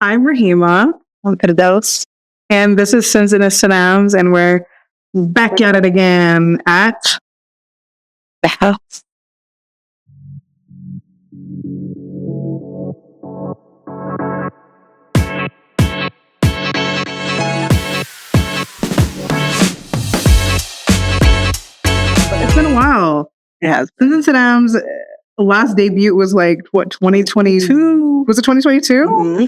I'm Rahima. I'm Firdaus. And this is Sins&Salaams, and we're back at it again at The house. It's been a while. It has. Sins&Salaams' last debut was like, what, 2022? Was it 2022? Mm-hmm.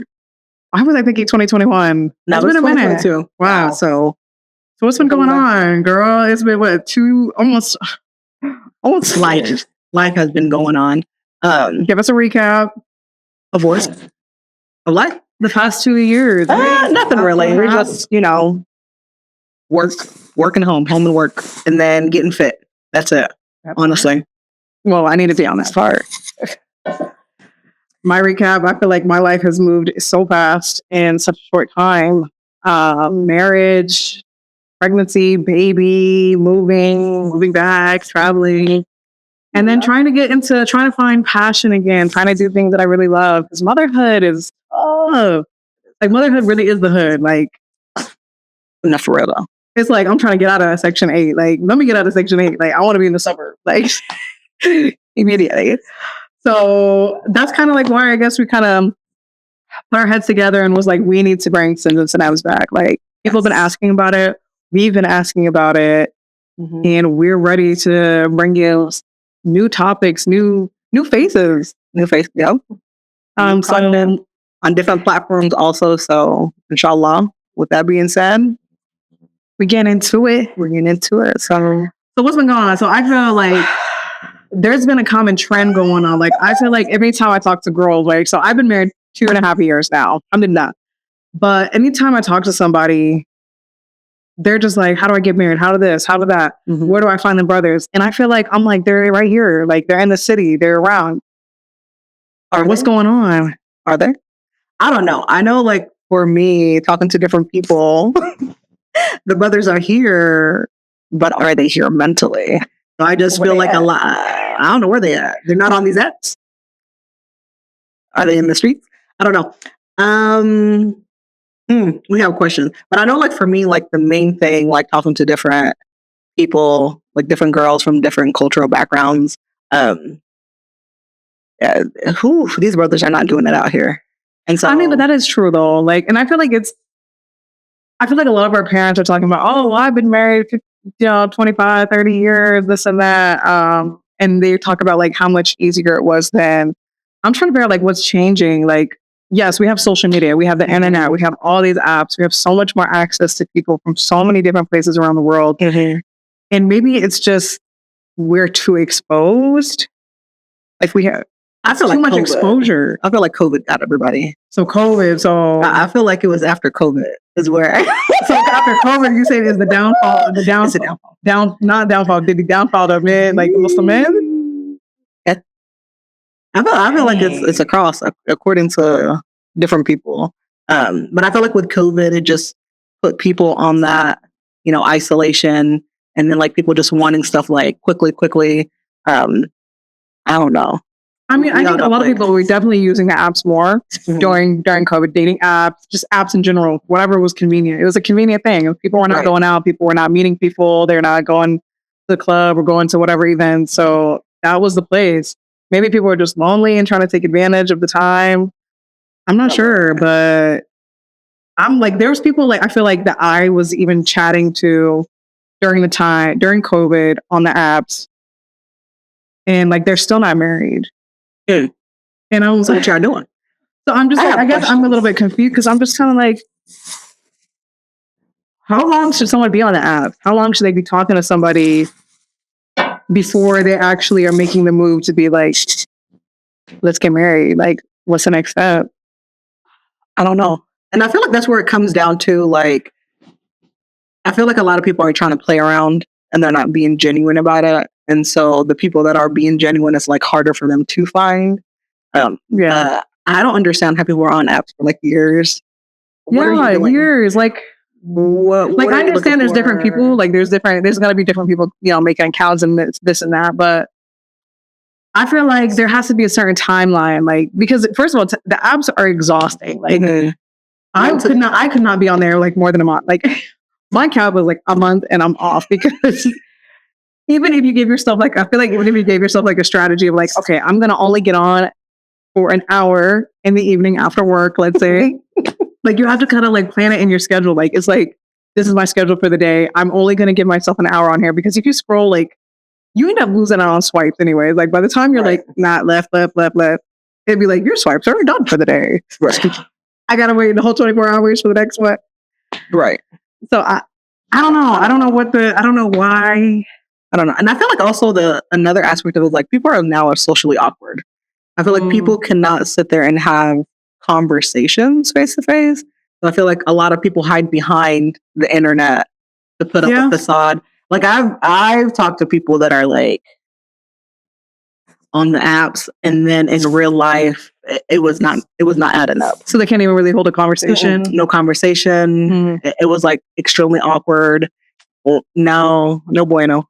Why was I thinking 2021? No, It's been a minute. 2022. Wow. So what's been going on, girl? It's been, what, almost life has been going on. Give us a recap. Of what? Of life? The past 2 years. Nothing really. We're just, working home and work, and then getting fit. That's it. Honestly. Well, I need to be on that part. My recap, I feel like my life has moved so fast in such a short time. Marriage, pregnancy, baby, moving back, traveling, and then trying to find passion again, trying to do things that I really love. Because motherhood is, motherhood really is the hood. Like, not for real though. It's like, I'm trying to get out of Section 8. Like, let me get out of Section 8. Like, I want to be in the suburbs. Like, immediately. So that's kind of like why I guess we kind of put our heads together and was like, we need to bring Sins&Salaams back. Like, people have been asking about it. We've been asking about it. Mm-hmm. And we're ready to bring you new topics, new faces. New faces, yeah. So on different platforms also. So, inshallah, with that being said, we're getting into it. So what's been going on? So I feel like there's been a common trend going on. Like, I feel like every time I talk to girls, like, so I've been married 2.5 years now. I'm doing that. But anytime I talk to somebody, they're just like, how do I get married? How do this? How do that? Mm-hmm. Where do I find the brothers? And I feel like, I'm like, they're right here. Like, they're in the city. They're around. What's going on? Are there? I don't know. I know, like, for me, talking to different people, the brothers are here, but are they here mentally? So I just feel like a lot. I don't know where they are. They're not on these apps. Are they in the streets? I don't know. We have questions, but I know, like, for me, like, the main thing, like, talking to different people, like different girls from different cultural backgrounds. These brothers are not doing it out here. And so, I mean, but that is true though. Like, and I feel like a lot of our parents are talking about, oh, well, I've been married, 25, 30 years, this and that. And they talk about like how much easier it was then. I'm trying to figure out like what's changing. Like, yes, we have social media, we have the internet, we have all these apps, we have so much more access to people from so many different places around the world. Mm-hmm. And maybe it's just we're too exposed. Like I feel too much COVID. Exposure. I feel like COVID got everybody. So I feel like it was after COVID is where. So after COVID, you say is the downfall. It's a downfall. Not downfall. Did the downfall of men, like Muslim men? I feel like it's across according to different people. But I feel like with COVID, it just put people on that, isolation, and then like people just wanting stuff like quickly. I don't know. I mean, I think a lot of people were definitely using the apps more during COVID, dating apps, just apps in general, whatever was convenient. It was a convenient thing. If people were not going out, people were not meeting people, they're not going to the club or going to whatever event. So that was the place. Maybe people were just lonely and trying to take advantage of the time. I'm not sure, but I'm like, there was people like, I feel like that I was even chatting to during COVID on the apps. And like, they're still not married. Yeah. And I was like, what y'all doing? So I'm just I guess I'm a little bit confused because I'm just kind of like, how long should someone be on the app? How long should they be talking to somebody before they actually are making the move to be like, let's get married? Like, what's the next step? I don't know. And I feel like that's where it comes down to, like, I feel like a lot of people are trying to play around and they're not being genuine about it. And so the people that are being genuine, it's like harder for them to find. I don't understand how people are on apps for like years. Years. Like, what I understand there's different people. Like there's got to be different people, making accounts and this and that. But I feel like there has to be a certain timeline. Like, because first of all, the apps are exhausting. Like I could not be on there like more than a month. Like my cap was like a month and I'm off because even if you give yourself like, I feel like even if you gave yourself like a strategy of like, okay, I'm going to only get on for an hour in the evening after work, let's say, like you have to kind of like plan it in your schedule. Like, it's like, this is my schedule for the day. I'm only going to give myself an hour on here because if you scroll, like you end up losing out on swipes anyway. Like by the time you're like, not left, it'd be like, your swipes are done for the day. Right. I got to wait the whole 24 hours for the next one. Right. So I don't know. I don't know why. I don't know. And I feel like also another aspect of it is like people are now socially awkward. I feel like people cannot sit there and have conversations face to face. So I feel like a lot of people hide behind the internet to put up a facade. Like I've talked to people that are like on the apps, and then in real life, it was not adding up. So they can't even really hold a conversation. No conversation. It was like extremely awkward. Well, no bueno.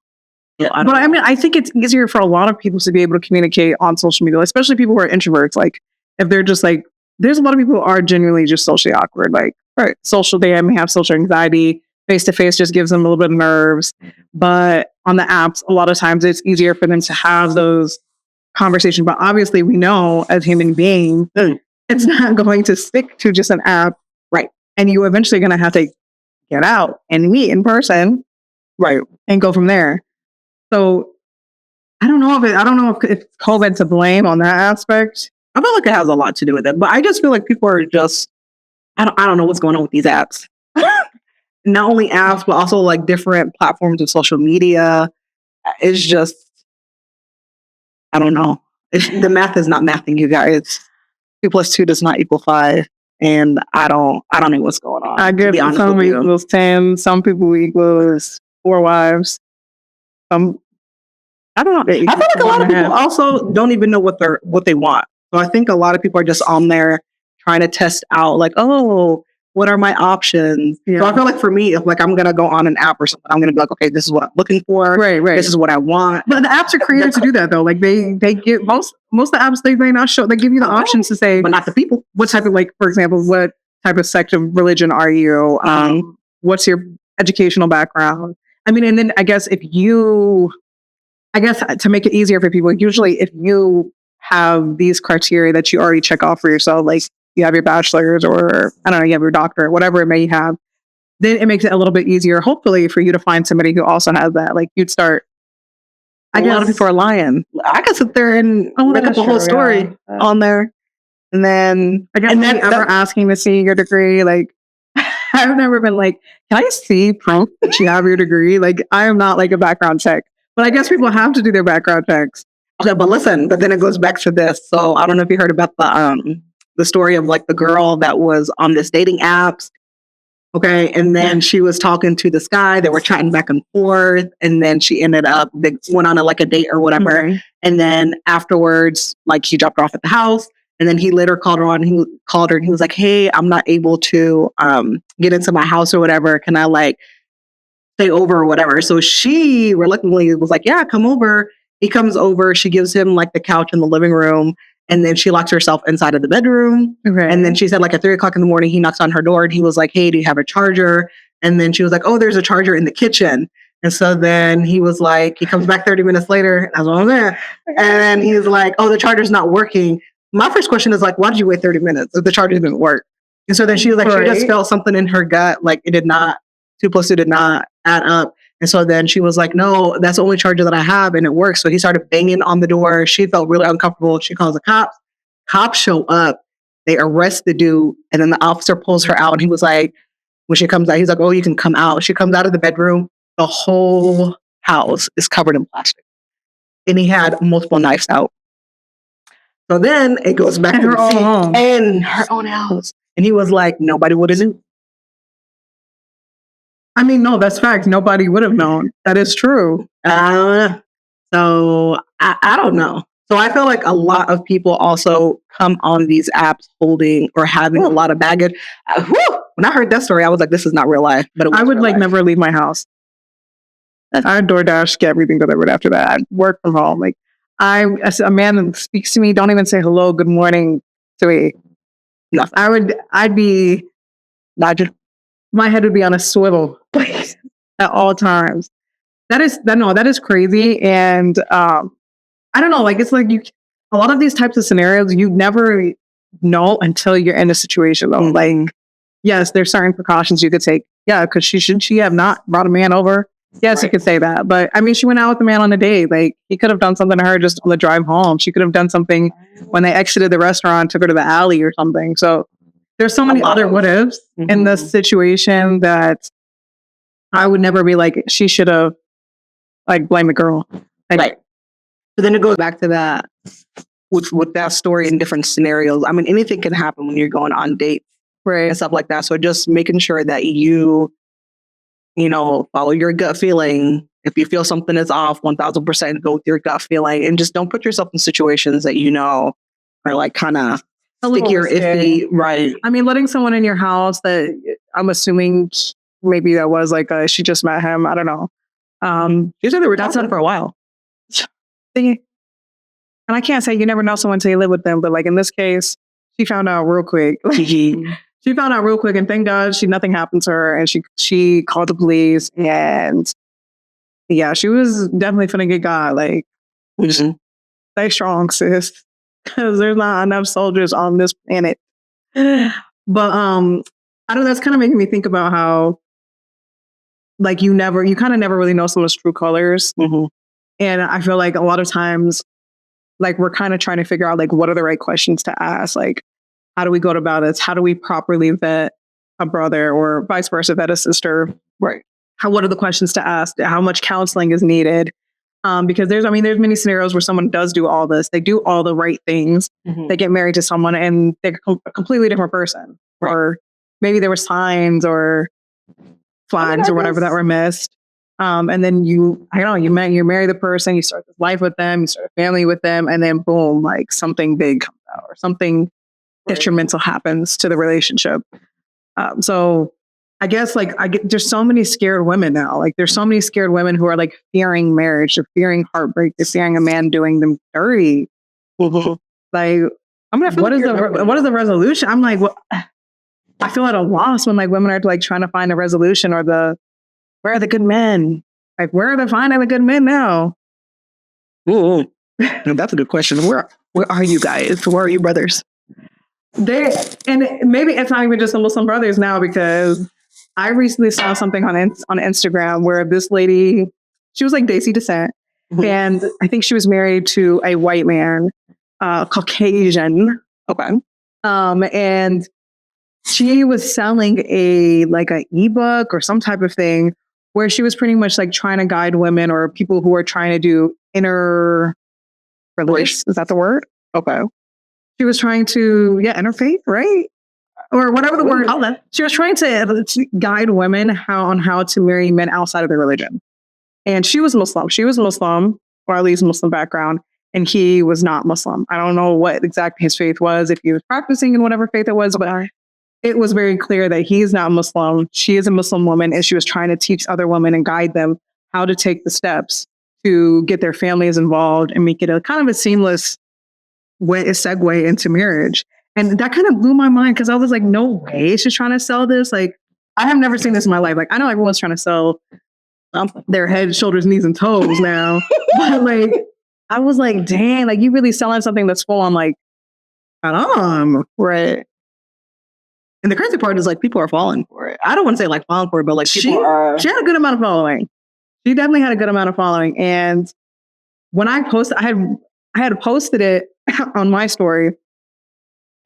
Yeah, but I mean, I think it's easier for a lot of people to be able to communicate on social media, especially people who are introverts. Like, if they're just like, there's a lot of people who are genuinely just socially awkward. Like, right, social, they may have social anxiety. Face to face just gives them a little bit of nerves. But on the apps, a lot of times it's easier for them to have those conversations. But obviously, we know as human beings, it's not going to stick to just an app, right? And you're eventually going to have to get out and meet in person, right, and go from there. So I don't know if COVID's to blame on that aspect. I feel like it has a lot to do with it, but I just feel like people are just I don't know what's going on with these apps. Not only apps, but also like different platforms of social media. It's just I don't know. The math is not mathing, you guys. 2 + 2 does not equal 5, and I don't know what's going on. I get some equals 10. Some people equals 4 wives. I don't know. I feel like a lot of people also don't even know what they want. So I think a lot of people are just on there trying to test out, like, oh, what are my options? Yeah. So I feel like for me, if like I'm gonna go on an app or something, I'm gonna be like, okay, this is what I'm looking for. Right. This is what I want. But the apps are created to do that though. Like they give most of the apps they may not show. They give you the options to say, but not the people. What type of like, for example, what type of sect of religion are you? What's your educational background? I mean, and then I guess to make it easier for people, usually if you have these criteria that you already check off for yourself, like you have your bachelor's or I don't know, you have your doctorate, whatever it may have, then it makes it a little bit easier, hopefully, for you to find somebody who also has that. Like you'd start. A lot of people are lying. I could sit there and make up a whole story on there, and then ever asking to see your degree, like. I've never been like, can I see proof that you have your degree? Like, I am not like a background check. But I guess people have to do their background checks. Okay, but listen, but then it goes back to this. So I don't know if you heard about the story of like the girl that was on this dating apps. Okay, and then she was talking to this guy. They were chatting back and forth, and then she ended up they went on a date or whatever. Mm-hmm. And then afterwards, like he dropped her off at the house. And then he later called her and he was like, hey, I'm not able to get into my house or whatever. Can I like stay over or whatever? So she reluctantly was like, yeah, come over. He comes over. She gives him like the couch in the living room. And then she locks herself inside of the bedroom. Okay. And then she said like at 3:00 in the morning, he knocks on her door and he was like, hey, do you have a charger? And then she was like, oh, there's a charger in the kitchen. And so then he was like, he comes back 30 minutes later. That's what I'm there. And then he's like, oh, the charger's not working. My first question is like, why did you wait 30 minutes if the charger didn't work? And so then she was like, she just felt something in her gut. Like it did not, 2 + 2 did not add up. And so then she was like, no, that's the only charger that I have. And it works. So he started banging on the door. She felt really uncomfortable. She calls the cops. Cops show up. They arrest the dude. And then the officer pulls her out. And he was like, when she comes out, he's like, oh, you can come out. She comes out of the bedroom. The whole house is covered in plastic. And he had multiple knives out. So then it goes back to her own house. And he was like, nobody would have known. I mean, no, that's fact. Nobody would have known. That is true. So I don't know. So I feel like a lot of people also come on these apps holding or having a lot of baggage. When I heard that story, I was like, this is not real life. But I would like never leave my house. I DoorDash, get everything delivered after that. I'd work from home. Like a man that speaks to me, don't even say hello, good morning to me. No. I'd be My head would be on a swivel at all times. That is crazy. And I don't know, like it's like a lot of these types of scenarios you never know until you're in a situation though. Like, yes, there's certain precautions you could take. Yeah, because she have not brought a man over? Yes, you could say that. But I mean, she went out with the man on a date. Like he could have done something to her just on the drive home. She could have done something when they exited the restaurant, took her to the alley or something. So there's so many other what ifs in this situation that I would never be like, she should have like blame the girl. Like, Right. But then it goes back to that with that story in different scenarios. I mean, anything can happen when you're going on dates right. and stuff like that. So just making sure that you follow your gut feeling. If you feel something is off, 1000% go with your gut feeling, and just don't put yourself in situations that are like kind of sticky or iffy. Right. I mean, letting someone in your house that I'm assuming maybe that was like she just met him. I don't know. You said they were dating for a while. And I can't say you never know someone until you live with them, but like in this case, she found out real quick. She found out real quick, and thank God nothing happened to her. And she called the police, and yeah, she was definitely finna get God. Like, stay strong, sis, because there's not enough soldiers on this planet. But I don't know. That's kind of making me think about how, like, you kind of never really know someone's true colors, and I feel like a lot of times, like, we're kind of trying to figure out like what are the right questions to ask, like. How do we go about this? How do we properly vet a brother or vice versa, vet a sister? Right. What are the questions to ask? How much counseling is needed? Because there's many scenarios where someone does do all this. They do all the right things. They get married to someone and they're a completely different person. Right. Or maybe there were signs or flags or whatever that were missed. And then you marry the person, you start this life with them, you start a family with them, and then boom, like something big comes out or something detrimental happens to the relationship. So I guess there's so many scared women now. Like there's so many scared women who are like fearing marriage, they're fearing heartbreak, they're fearing a man doing them dirty. Like, what is the resolution? I'm like, I feel at a loss when like women are like trying to find a resolution or where are the good men? Like, where are they finding the good men now? That's a good question. Where are you guys? Where are you brothers? And maybe it's not even just the Muslim brothers now, because I recently saw something on Instagram where this lady, she was like Desi descent, and I think she was married to a white man, Caucasian. Okay. And she was selling an ebook or some type of thing where she was pretty much like trying to guide women or people who are trying to do inner religious. Is that the word? Okay. She was trying to, interfaith, right? Or whatever the word. She was trying to guide women on how to marry men outside of their religion. And she was Muslim. She was Muslim, or at least Muslim background, and he was not Muslim. I don't know what exactly his faith was, if he was practicing in whatever faith it was, but it was very clear that he is not Muslim. She is a Muslim woman, and she was trying to teach other women and guide them how to take the steps to get their families involved and make it a kind of a seamless segue into marriage. And that kind of blew my mind, because I was like, no way she's trying to sell this. Like, I have never seen this in my life. Like, I know everyone's trying to sell their head, shoulders, knees, and toes now. But like, I was like, dang, like you really selling something that's full on like, right. And the crazy part is like people are falling for it. I don't want to say like falling for it, but like she had a good amount of following. She definitely had a good amount of following. And when I posted, I had posted it on my story,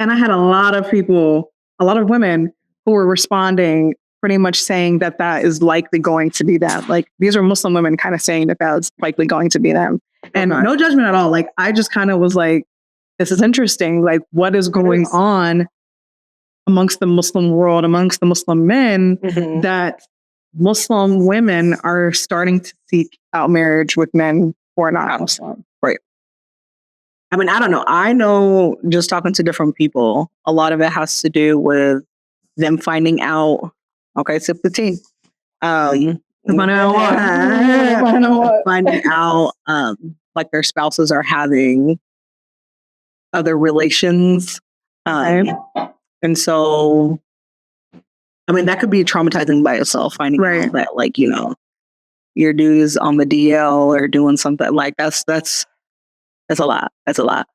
and I had a lot of people, a lot of women who were responding, pretty much saying that is likely going to be them. Like, these are Muslim women kind of saying that's likely going to be them. And no judgment at all. Like, I just kind of was like, this is interesting. Like, what is going on amongst the Muslim world, amongst the Muslim men, that Muslim women are starting to seek out marriage with men who are not Muslim. Right. I mean, I don't know. I know, just talking to different people, a lot of it has to do with them finding out. Okay, sip the tea. Finding out like their spouses are having other relations. And so I mean, that could be traumatizing by itself, finding Right. out that, like, you know, your dude is on the DL or doing something like that's a lot. That's a lot.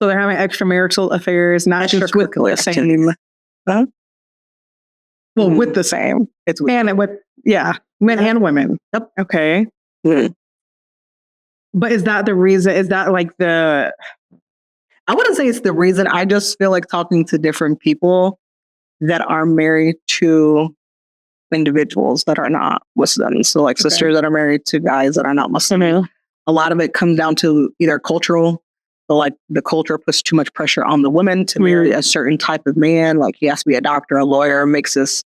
So they're having extramarital affairs, not just with the same. Huh? Well, with the same. It's with, And with, men and women. Yep. Okay. Mhm. But is that the reason? Is that like the... I wouldn't say it's the reason. I just feel like talking to different people that are married to individuals that are not Muslims. So like sisters that are married to guys that are not Muslim. Mhm. A lot of it comes down to either cultural. So like the culture puts too much pressure on the women to marry a certain type of man. Like he has to be a doctor, a lawyer, makes this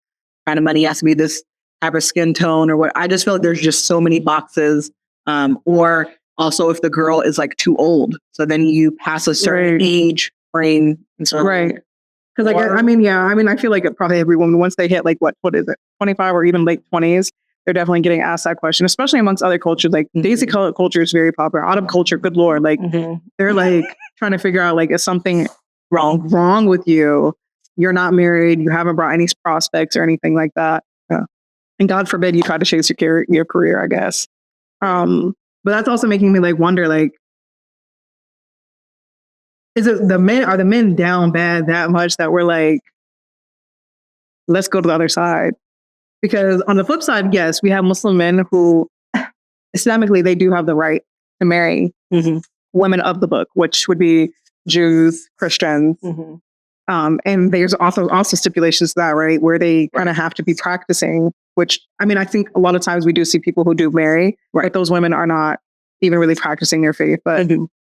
kind of money, he has to be this type of skin tone or what. I just feel like there's just so many boxes. Or also if the girl is like too old. So then you pass a certain age frame. And so Because I feel like probably every woman, once they hit like what is it, 25 or even late 20s, they're definitely getting asked that question, especially amongst other cultures. Like Daisy culture is very popular. Arab culture, good Lord, like they're like trying to figure out like is something wrong with you? You're not married. You haven't brought any prospects or anything like that. Yeah. And God forbid you try to chase your career, I guess. But that's also making me like wonder, like, is it the men down bad that much that we're like, let's go to the other side? Because on the flip side, yes, we have Muslim men who Islamically they do have the right to marry women of the book, which would be Jews, Christians. And there's also stipulations to that, right, where they kind of have to be practicing, which, I mean, I think a lot of times we do see people who do marry, but those women are not even really practicing their faith. But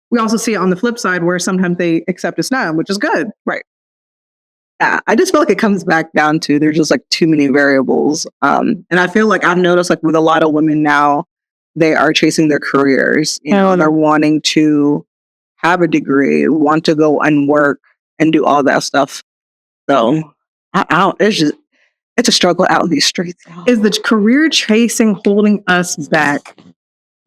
we also see it on the flip side where sometimes they accept Islam, which is good. Right. Yeah, I just feel like it comes back down to there's just like too many variables. And I feel like I've noticed like with a lot of women now, they are chasing their careers. You know, they're wanting to have a degree, want to go and work and do all that stuff. So I don't, it's a struggle out in these streets. Is the career chasing holding us back?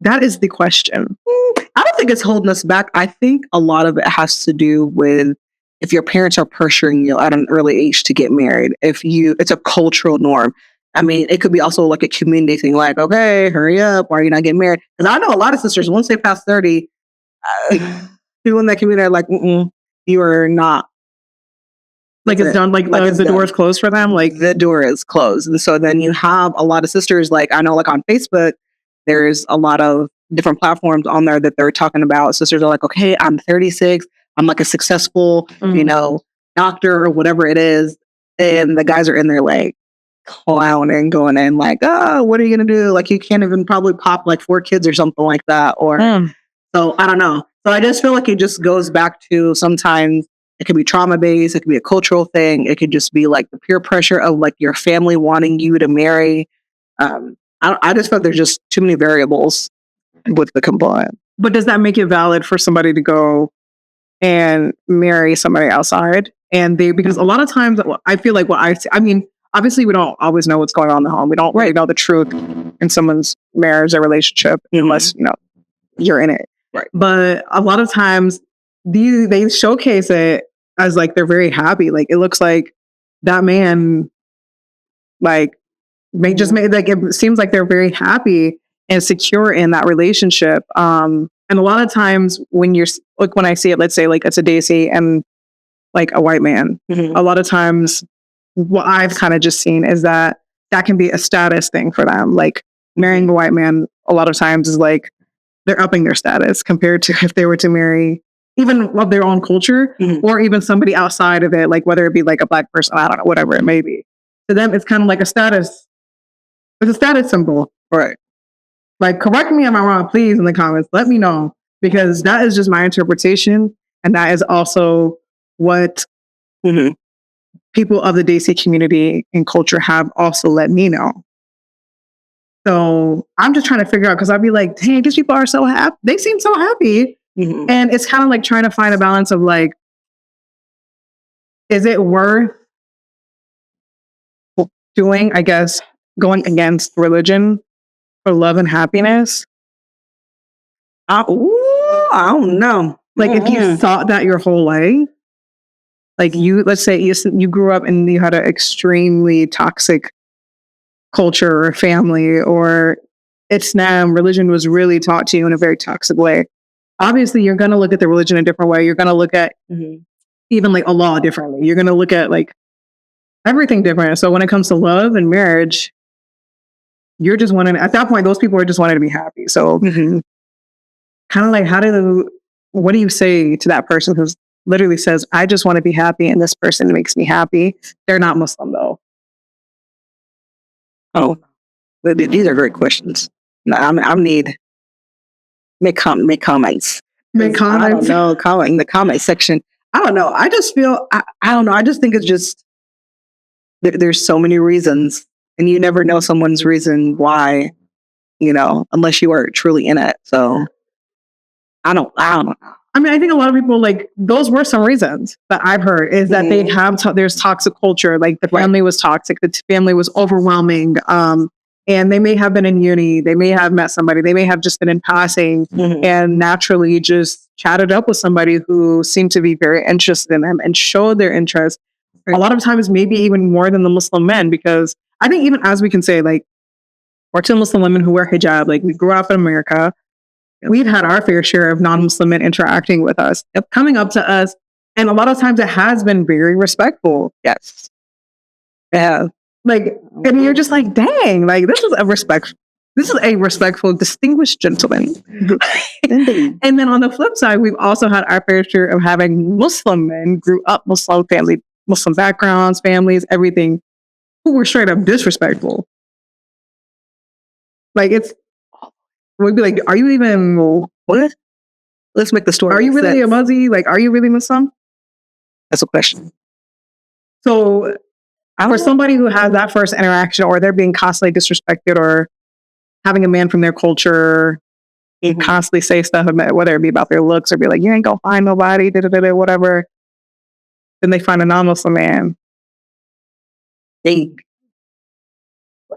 That is the question. I don't think it's holding us back. I think a lot of it has to do with if your parents are pressuring you at an early age to get married. It's a cultural norm. I mean, it could be also like a community thing, like, okay, hurry up, why are you not getting married? Because I know a lot of sisters, once they pass 30, people in that community are like, you are not. Like it's done, like the door is closed for them? Like the door is closed. And so then you have a lot of sisters, like I know like on Facebook, there's a lot of different platforms on there that they're talking about. Sisters are like, okay, I'm 36. I'm like a successful, doctor or whatever it is. And the guys are in there like clowning, going in like, oh, what are you going to do? Like you can't even probably pop like 4 kids or something like that. Or so I don't know. So I just feel like it just goes back to sometimes it could be trauma based. It could be a cultural thing. It could just be like the peer pressure of like your family wanting you to marry. I just feel like there's just too many variables with the compliance. But does that make it valid for somebody to go and marry somebody outside? And because a lot of times I feel like what I see, I mean, obviously we don't always know what's going on in the home. We don't really know the truth in someone's marriage or relationship unless, you're in it. Right. But a lot of times they showcase it as like they're very happy. Like it looks like that man like just made like it seems like they're very happy and secure in that relationship. And a lot of times when when I see it, let's say like it's a Daisy and like a white man, a lot of times what I've kind of just seen is that can be a status thing for them. Like marrying a white man a lot of times is like they're upping their status compared to if they were to marry even of their own culture or even somebody outside of it, like whether it be like a Black person, I don't know, whatever it may be. To them, it's kind of like a status. It's a status symbol. Right. Like, correct me if I'm wrong, please, in the comments. Let me know. Because that is just my interpretation. And that is also what people of the Desi community and culture have also let me know. So I'm just trying to figure out, because I'd be like, dang, these people are so happy. They seem so happy. And it's kind of like trying to find a balance of like, is it worth doing, I guess, going against religion for love and happiness? I don't know. Like if you thought that your whole life, Like let's say you grew up and you had an extremely toxic culture or family, or Islam, religion was really taught to you in a very toxic way. Obviously, you're going to look at the religion a different way. You're going to look at even like Allah differently. You're going to look at like everything different. So when it comes to love and marriage, you're just wanting, at that point, those people are just wanting to be happy. So kind of like, what do you say to that person who literally says, I just want to be happy and this person makes me happy? They're not Muslim though. Oh, these are great questions. I need make comments. Make comments. I don't know. Comment in the comment section. I don't know. I just feel I don't know. I just think it's just there's so many reasons, and you never know someone's reason why, unless you are truly in it. So I don't know. I mean, I think a lot of people, like, those were some reasons that I've heard is that they have, there's toxic culture. Like the family was toxic. The family was overwhelming. And they may have been in uni. They may have met somebody. They may have just been in passing and naturally just chatted up with somebody who seemed to be very interested in them and showed their interest. A lot of times, maybe even more than the Muslim men, because I think even as we can say, like, we're two Muslim women who wear hijab, like we grew up in America. We've had our fair share of non-Muslim men interacting with us, coming up to us. And a lot of times it has been very respectful. Yes. Yeah. Like, and you're just like, dang, like this is a respectful, distinguished gentleman. And then on the flip side, we've also had our fair share of having Muslim men, grew up Muslim family, Muslim backgrounds, families, everything, who were straight up disrespectful. Like we'd be like, are you even, what? Let's make the story. Are you really a Muzzy? Like, are you really Muslim? That's a question. So for somebody who has that first interaction, or they're being constantly disrespected, or having a man from their culture constantly say stuff, whether it be about their looks or be like, you ain't gonna find nobody, whatever. Then they find a non-Muslim man. Hey,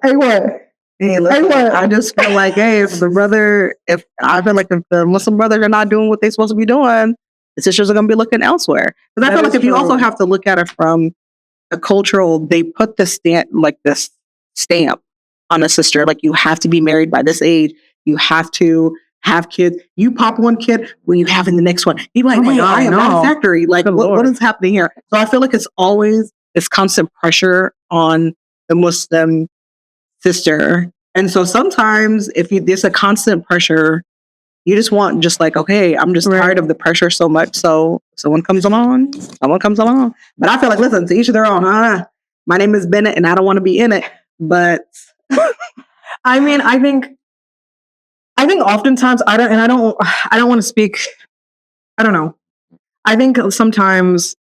what? Hey, listen, I just feel like, hey, if the Muslim brothers are not doing what they're supposed to be doing, the sisters are going to be looking elsewhere. Because I feel like if you also have to look at it from a cultural, they put this stamp on a sister, like you have to be married by this age, you have to have kids. You pop one kid when you have in the next one. You're like, hey, I am not a factory. Like, what is happening here? So I feel like it's always this constant pressure on the Muslim sister. And so sometimes if there's a constant pressure, you just want like, okay, I'm just tired of the pressure so much. So someone comes along. But I feel like, listen, to each of their own, my name is Bennett and I don't want to be in it. But I mean, I think oftentimes I don't want to speak. I don't know. I think sometimes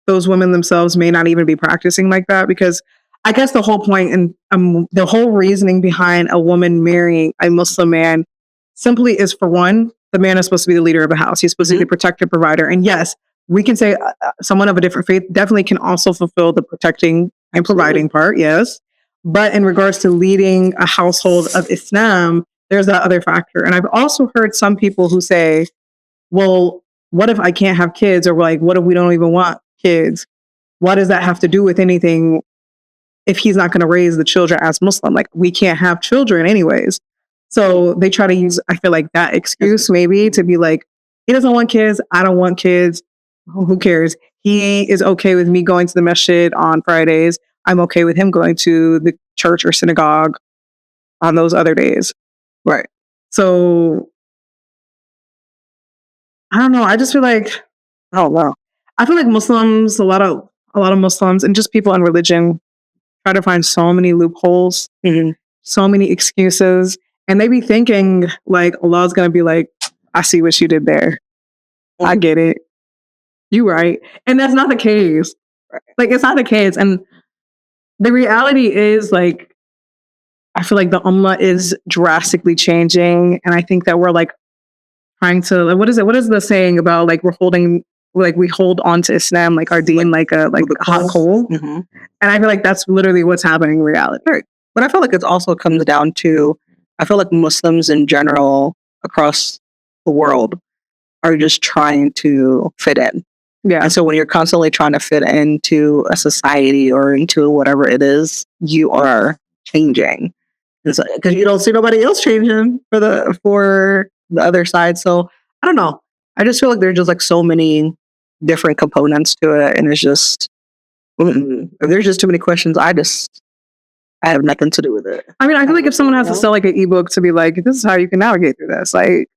those women themselves may not even be practicing like that, because I guess the whole point and the whole reasoning behind a woman marrying a Muslim man simply is, for one, the man is supposed to be the leader of a house. He's supposed to be the protector, provider. And yes, we can say someone of a different faith definitely can also fulfill the protecting and providing part, yes. But in regards to leading a household of Islam, there's that other factor. And I've also heard some people who say, well, what if I can't have kids? Or like, what if we don't even want kids? What does that have to do with anything if he's not going to raise the children as Muslim? Like, we can't have children anyways. So they try to use, I feel like, that excuse maybe to be like, he doesn't want kids. I don't want kids. Who cares? He is okay with me going to the masjid on Fridays. I'm okay with him going to the church or synagogue on those other days. Right. So I don't know. I just feel like, I don't know. I feel like Muslims, a lot of Muslims and just people in religion try to find so many loopholes, so many excuses. And they be thinking like Allah's going to be like, I see what you did there. I get it. You right. And that's not the case. Like, it's not the case. And the reality is, like, I feel like the ummah is drastically changing. And I think that we're like trying to, like, what is the saying about like we hold on to Islam like our deen, like a hot coal. And I feel like that's literally what's happening in reality. Right. But I feel like it also comes down to, I feel like Muslims in general across the world are just trying to fit in. Yeah. And so when you're constantly trying to fit into a society or into whatever it is, you are changing. Because you don't see nobody else changing for the other side. So I don't know. I just feel like there's just like so many different components to it, and it's just if there's just too many questions, I have nothing to do with it. I mean, I feel like if someone has to sell like an ebook to be like, this is how you can navigate through this, like,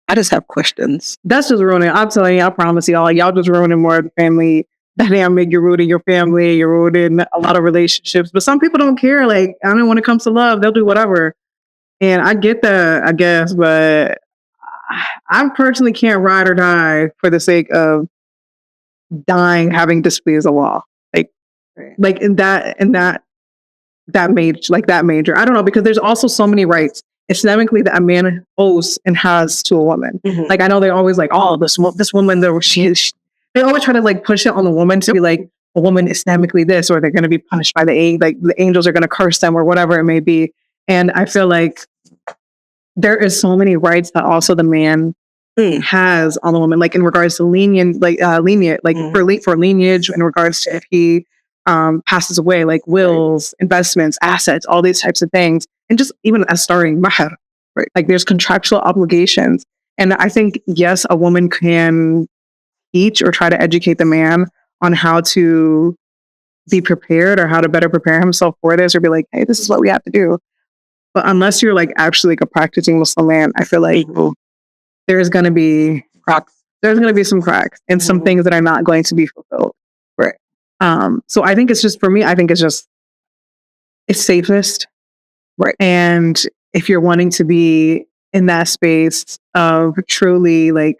I just have questions. that's just ruining. I'm telling you, I promise y'all, y'all just ruining more of the family dynamic. You're ruining your family. You're ruining a lot of relationships. But some people don't care. Like, I don't when it comes to love, they'll do whatever. And I get that, I guess, but I personally can't ride or die for the sake of dying having displeased the law. Like in that major. I don't know, because there's also so many rights Islamically that a man owes and has to a woman. Like I know they're always like, oh, this woman, they always try to like push it on the woman to be like, a woman Islamically this, or they're going to be punished by the angels are going to curse them or whatever it may be. And I feel like there is so many rights that also the man has on the woman, like in regards to lenient, for lineage, in regards to if he passes away, like wills, investments, assets, all these types of things, and just even as starting mahar, right? Like there's contractual obligations, and I think yes, a woman can teach or try to educate the man on how to be prepared or how to better prepare himself for this, or be like, hey, this is what we have to do. But unless you're like actually like a practicing Muslim man, I feel like there's going to be cracks. There's going to be some cracks and some things that are not going to be fulfilled. Right. So I think it's just, for me, I think it's safest. Right. And if you're wanting to be in that space of truly like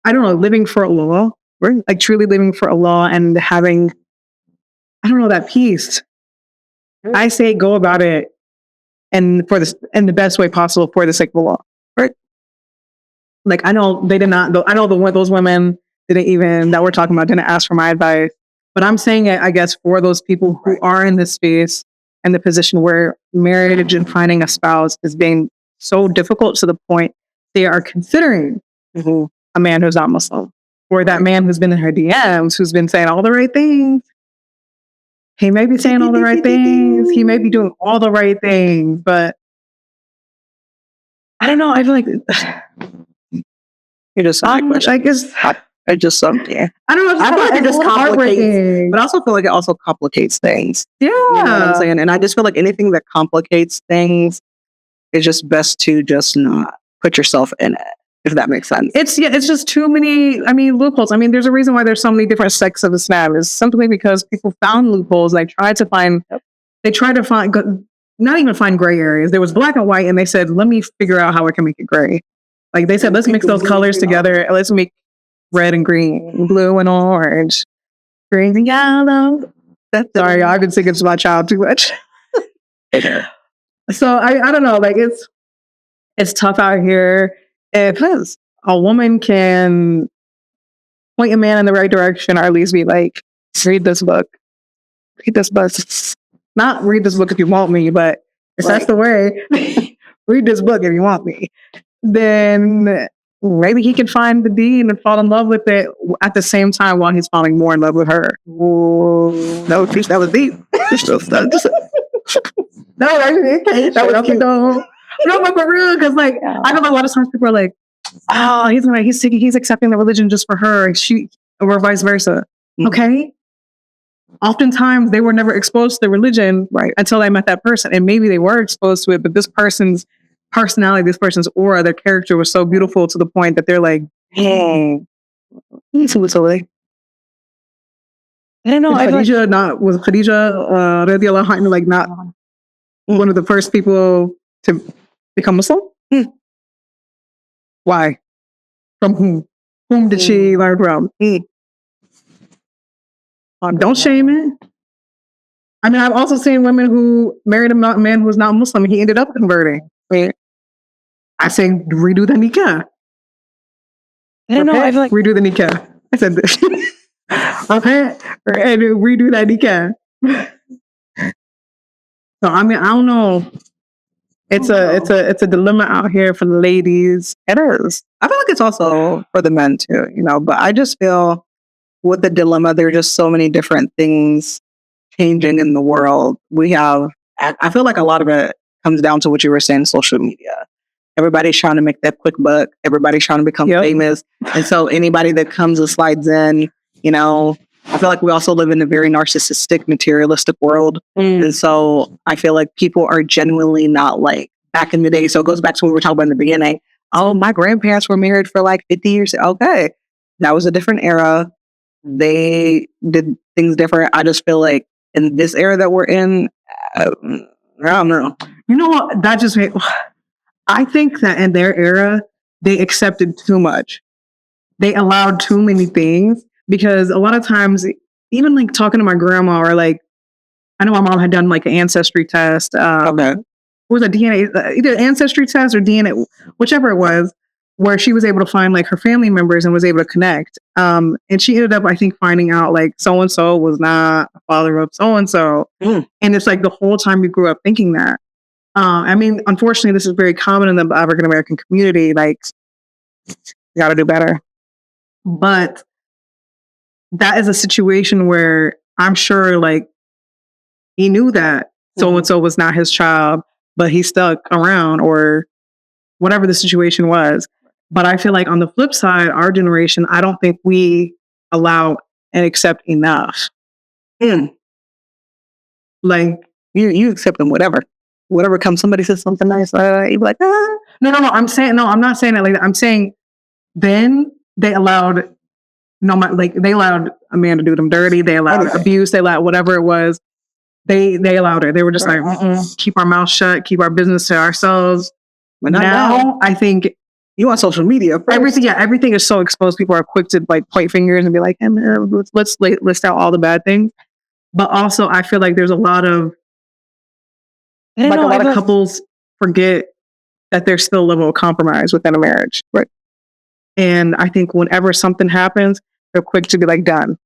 I don't know, living for Allah, right? Like truly living for Allah and having, I don't know, that peace. I say go about it and in the best way possible for the sake of Allah. Right. Like I know they did not. I know those women that we're talking about didn't ask for my advice. But I'm saying it, I guess, for those people who are in this space and the position where marriage and finding a spouse is being so difficult to the point they are considering a man who's not Muslim, or that man who's been in her DMs, who's been saying all the right things. He may be saying all the right things. He may be doing all the right things, but I don't know. I feel like you're just I guess I just something. I don't know. I feel like it just complicates, but I also feel like it also complicates things. Yeah, you know what I'm saying. And I just feel like anything that complicates things is just best to just not put yourself in it. If that makes sense. It's just too many. I mean, loopholes. I mean, there's a reason why there's so many different sects of Islam. It's simply because people found loopholes. They tried to find, not even find gray areas. There was black and white, and they said, let me figure out how I can make it gray. Like they said, let's mix those colors together. Let's make red and green, blue and orange, green and yellow. Sorry, I've been singing to my child too much. So I don't know. Like it's tough out here. If a woman can point a man in the right direction, or at least be like, read this book. Not read this book if you want me, but if that's the way, read this book if you want me. Then maybe he can find the deed and fall in love with it at the same time while he's falling more in love with her. Ooh, no, that was deep. No, that was cute. No, but for real, because like I know a lot of times people are like, "Oh, he's accepting the religion just for her," or vice versa. Okay. Oftentimes they were never exposed to the religion until they met that person, and maybe they were exposed to it, but this person's personality, this person's aura, their character was so beautiful to the point that they're like, "Hey, he's I don't know. Was Khadija radiallahu anha like not one of the first people to become Muslim? Why? From whom? Whom did she learn from? Don't shame it. I mean, I've also seen women who married a man who was not Muslim and he ended up converting. I say redo the nikah. I don't know. I feel like redo the nikah. I said this. Okay, and redo that nikah. So I mean, I don't know. It's a dilemma out here for the ladies. It is. I feel like it's also for the men too, but I just feel with the dilemma, there are just so many different things changing in the world. I feel like a lot of it comes down to what you were saying, social media. Everybody's trying to make that quick buck. Everybody's trying to become famous. And so anybody that comes and slides in, I feel like we also live in a very narcissistic, materialistic world. And so I feel like people are genuinely not like back in the day. So it goes back to what we were talking about in the beginning. Oh, my grandparents were married for like 50 years. Okay. That was a different era. They did things different. I just feel like in this era that we're in, I don't know. You know what? That just made... I think that in their era, they accepted too much. They allowed too many things because a lot of times, even like talking to my grandma or like, I know my mom had done like an ancestry test. Okay. What was a DNA, either ancestry test or DNA, whichever it was, where she was able to find like her family members and was able to connect. And she ended up, I think, finding out like so-and-so was not a father of so-and-so. And it's like the whole time you grew up thinking that. I mean, unfortunately, this is very common in the African American community. Like, you got to do better. But that is a situation where I'm sure, like, he knew that so and so was not his child, but he stuck around or whatever the situation was. But I feel like on the flip side, our generation, I don't think we allow and accept enough. Like, you accept them, whatever comes, somebody says something nice, you'd be like, ah. No, I'm not saying that like that. I'm saying then they allowed they allowed a man to do them dirty. They allowed abuse. They allowed whatever it was. They allowed it. They were just like, keep our mouth shut, keep our business to ourselves. But now I think you on social media. First. Everything is so exposed. People are quick to like point fingers and be like, hey, man, let's list out all the bad things. But also, I feel like there's a lot of a lot of couples forget that there's still a level of compromise within a marriage. Right. And I think whenever something happens, they're quick to be like, done.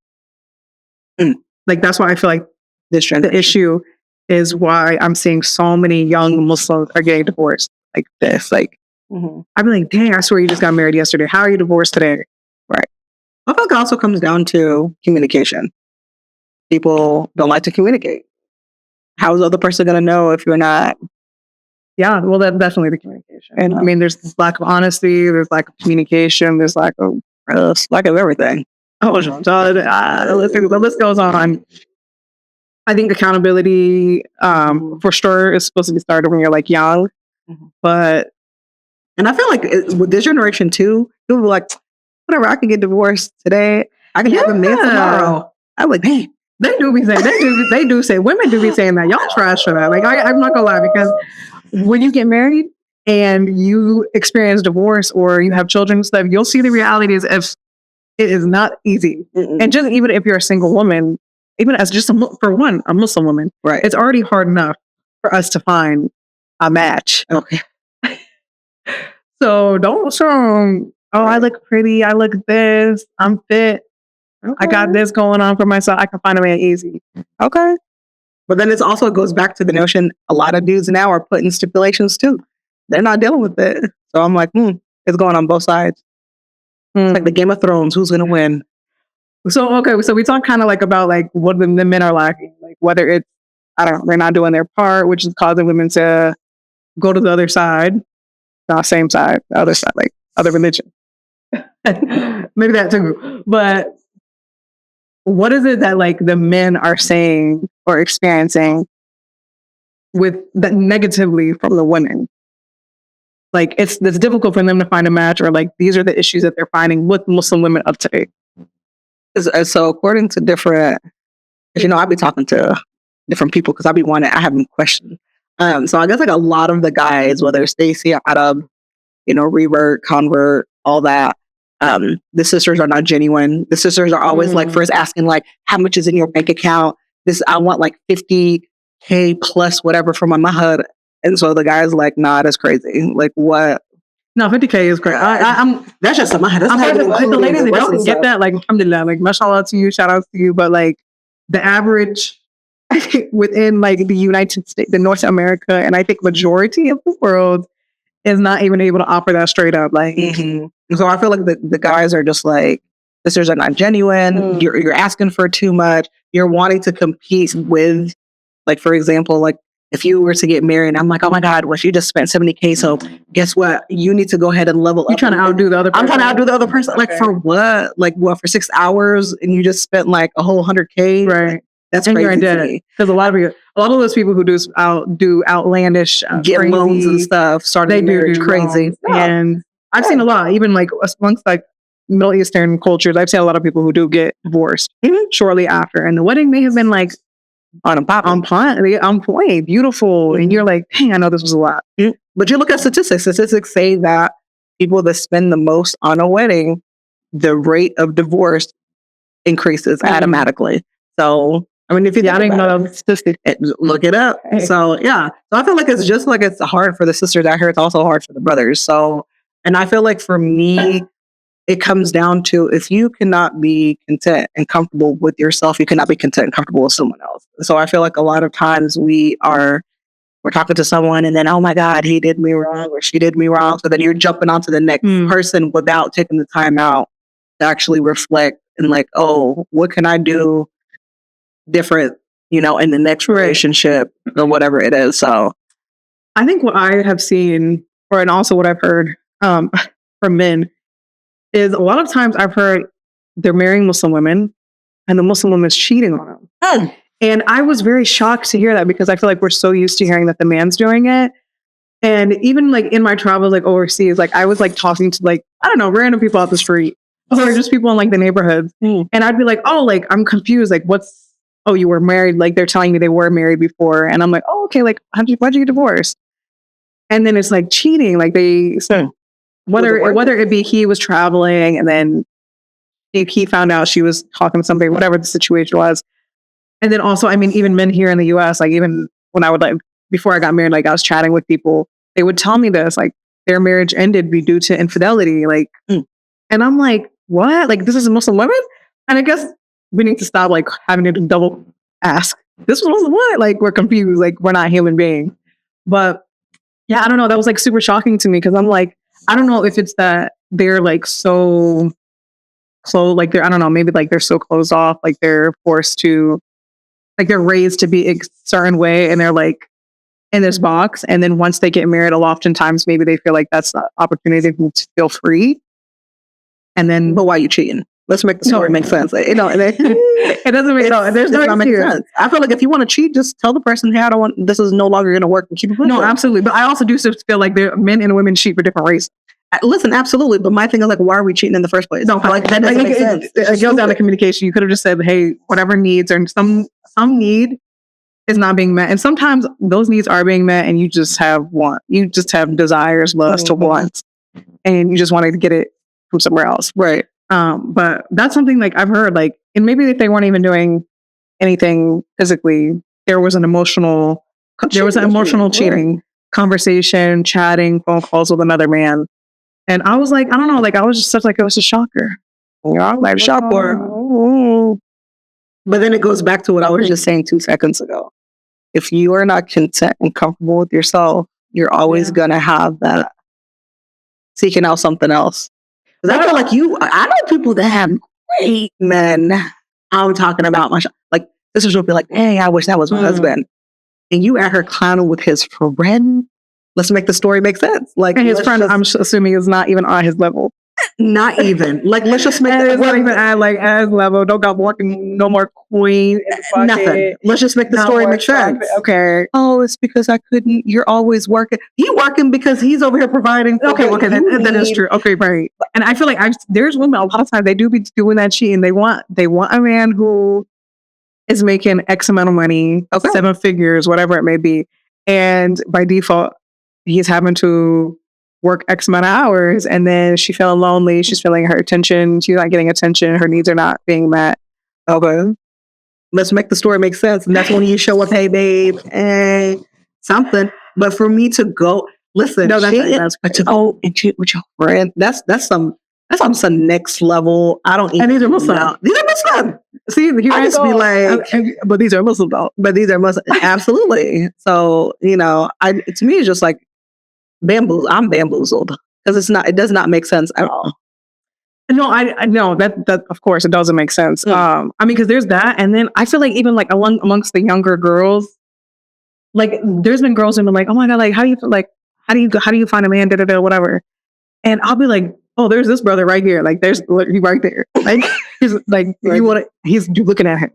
Like, that's why I feel like the issue is why I'm seeing so many young Muslims are getting divorced like this. Like, I'd be like, dang, I swear you just got married yesterday. How are you divorced today? Right. I feel like it also comes down to communication. People don't like to communicate. How is the other person going to know if you're not? Yeah, well, that's definitely the communication. And I mean, there's lack of honesty, there's lack of communication, there's lack of everything. Oh, the list goes on. I think accountability, for sure, is supposed to be started when you're like young, but and I feel like with this generation too, people be like, whatever, I can get divorced today, I can have a man tomorrow. I'm like, hey. They do say women do be saying that. Y'all trash for that. Like, I'm not gonna lie, because when you get married and you experience divorce or you have children and stuff, you'll see the reality is if it is not easy. And just even if you're a single woman, even as just a Muslim woman, right? It's already hard enough for us to find a match. Okay. So don't assume, I look pretty, I look this, I'm fit. Okay. I got this going on for myself. I can find a man easy. Okay. But then it goes back to the notion a lot of dudes now are putting stipulations too. They're not dealing with it. So I'm like, it's going on both sides. It's like the Game of Thrones. Who's going to win? So we talk kind of like about like what the men are lacking. Like whether it's, I don't know, they're not doing their part, which is causing women to go to the other side. Not same side, the other side, like other religion. Maybe that too. But what is it that like the men are saying or experiencing with that negatively from the women? Like it's difficult for them to find a match, or like these are the issues that they're finding with Muslim women of today. So according to different, I'll be talking to different people because I have them questioned. So I guess like a lot of the guys, whether it's Stacy, Arab, revert, convert, all that, the sisters are not genuine. The sisters are always like first asking like, how much is in your bank account? I want like 50K plus whatever for my mahar. And so the guy's like, nah, that's crazy. Like what? No, 50K is crazy. That's just a mahar. That's the ladies that don't get that, like, alhamdulillah, like, mashallah to you, shout out to you. But like the average within like the United States, the North America, and I think majority of the world is not even able to offer that straight up. Like, so I feel like the guys are just like, sisters are not genuine. You're asking for too much. You're wanting to compete with, like, for example, like if you were to get married, I'm like, oh my God, well, she just spent $70K. So guess what? You need to go ahead and level up. You're trying to outdo the other person. I'm trying to outdo the other person. Okay. Like for what? Like what, for 6 hours and you just spent like a whole $100K? Right. Like, that's and crazy. Because a lot of those people who do outlandish, get crazy, loans and stuff, starting marriage crazy. And I've seen a lot, even like amongst like Middle Eastern cultures, I've seen a lot of people who do get divorced shortly after. And the wedding may have been like on point, beautiful. And you're like, dang, I know this was a lot. But you look at statistics. Statistics say that people that spend the most on a wedding, the rate of divorce increases automatically. So, I mean, if you I didn't know that statistic. Look it up. So, yeah. So I feel like it's just like it's hard for the sisters out here. It's also hard for the brothers. So, and I feel like for me, it comes down to if you cannot be content and comfortable with yourself, you cannot be content and comfortable with someone else. So I feel like a lot of times we're talking to someone and then, oh my God, he did me wrong or she did me wrong. So then you're jumping onto the next person without taking the time out to actually reflect and like, oh, what can I do different, in the next relationship or whatever it is. So I think what I have seen, and also what I've heard from men, is a lot of times I've heard they're marrying Muslim women and the Muslim woman's cheating on them. And I was very shocked to hear that because I feel like we're so used to hearing that the man's doing it. And even like in my travels, like overseas, like I was like talking to like, I don't know, random people out the street or just people in like the neighborhoods. And I'd be like, oh, like I'm confused. Like you were married. Like they're telling me they were married before. And I'm like, oh, okay. Like why'd you get divorced? And then it's like cheating. Like whether it be he was traveling and then he found out she was talking to somebody, whatever the situation was. And then also, I mean, even men here in the US, like even when I would like, before I got married, like I was chatting with people, they would tell me this, like their marriage ended due to infidelity. Like, and I'm like, what? Like this is a Muslim woman? And I guess we need to stop like having to double ask. This was what? Like we're confused. Like we're not human beings. But yeah, I don't know. That was like super shocking to me because I'm like, I don't know if it's that they're like so closed, like I don't know, maybe like they're so closed off, like they're forced to, like they're raised to be a certain way and they're like in this box. And then once they get married, oftentimes maybe they feel like that's the opportunity to feel free. And then, but why are you cheating? Let's make the story make sense. It doesn't make sense. I feel like if you want to cheat, just tell the person, hey, this is no longer going to work. And keep it pushing. No, absolutely. But I also do feel like men and women cheat for different reasons. Listen, absolutely. But my thing is like, why are we cheating in the first place? No, like that doesn't make sense. It goes down to communication. You could have just said, hey, whatever needs or some need is not being met. And sometimes those needs are being met and you just have you just have desires, lust to wants. And you just wanted to get it from somewhere else. Right. But that's something like I've heard, like, and maybe if they weren't even doing anything physically, there was an emotional cheating conversation, chatting, phone calls with another man. And I was like, I don't know, like I was just such like, it was a shocker. Yeah, like shocker. But then it goes back to what I was just saying 2 seconds ago. If you are not content and comfortable with yourself, you're always gonna have that seeking out something else. Because I feel like I know people that have great men. I'm talking about like sisters will be like, "Hey, I wish that was my husband," and you at her clowning with his friend. Let's make the story make sense. Like, and his friend, I'm assuming, is not even on his level. Not even. Like, let's just make it not even at his level. Don't got working no more queen. Nothing. Let's just make the story make sense. Okay. Oh, it's because I couldn't. You're always working. He working because he's over here providing. Okay, that is true. Okay, right. And I feel like there's women a lot of times they do be doing that cheating. They want a man who is making X amount of money, 7 figures, whatever it may be, and by default, he's having to work X amount of hours, and then she's feeling lonely. She's feeling her attention. She's not getting attention. Her needs are not being met. Okay. Let's make the story make sense. And that's when you show up, hey, babe, hey, something. But for me to go, listen, no, that's to go and cheat with your friend, that's some next level. I don't even. And these are Muslim. These are Muslim. See, here I just be like, but these are Muslim though. but these are Muslim. Absolutely. So, to me, it's just like I'm bamboozled because it does not make sense at all. No, I know that of course it doesn't make sense. I mean, because there's that, and then I feel like even like amongst the younger girls, like there's been girls who've been like, oh my god, like how do you find a man, whatever, and I'll be like, oh, there's this brother right here, like there's he right there, like he's like you're looking at him,